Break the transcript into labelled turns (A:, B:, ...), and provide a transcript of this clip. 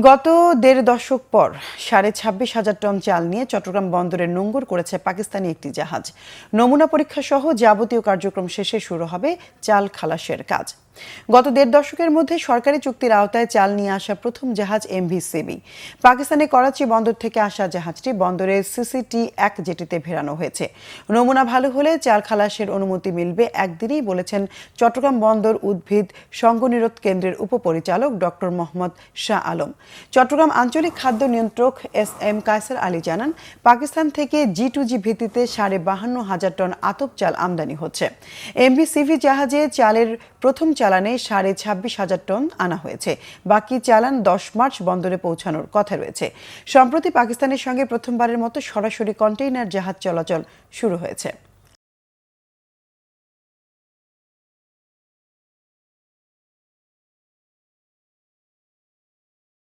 A: গত দেড় দশক পর 26,500 টন চাল নিয়ে চট্টগ্রাম বন্দরে নোঙর করেছে পাকিস্তানি একটি জাহাজ। নমুনা পরীক্ষা সহ যাবতীয় কার্যক্রম শেষে শুরু হবে চাল খালাসের কাজ। গত দেড় দশকের মধ্যে সরকারি চুক্তির আওতায় চাল নিয়ে আসা প্রথম জাহাজ এমভি সিমি। পাকিস্তানের করাচি বন্দর থেকে আসা জাহাজটি বন্দরের CCT-1 জেটিতে ভেড়ানো হয়েছে। নমুনা ভালো হলে চাল খালাসের অনুমতি মিলবে একদিনেই বলেছেন চট্টগ্রাম বন্দর উদ্ভিদ সংঘনিরোধ কেন্দ্রের উপপরিচালক ডক্টর মোহাম্মদ শাহ আলম। চট্টগ্রাম আঞ্চলিক খাদ্য নিয়ন্ত্রক SM কায়সার আলী জানান, পাকিস্তান থেকে G2G ভিত্তিতে 52,500 টন আতপ চাল আমদানি হচ্ছে। এমভি সিভি জাহাজে চালের প্রথম চালানে 26,500 টন আনা হয়েছে। বাকি চালান 10 মার্চ বন্দরে পৌঁছানোর কথা রয়েছে। সম্প্রতি পাকিস্তানের সঙ্গে প্রথমবারের মতো সরাসরি কন্টেইনার জাহাজ চলাচল শুরু হয়েছে।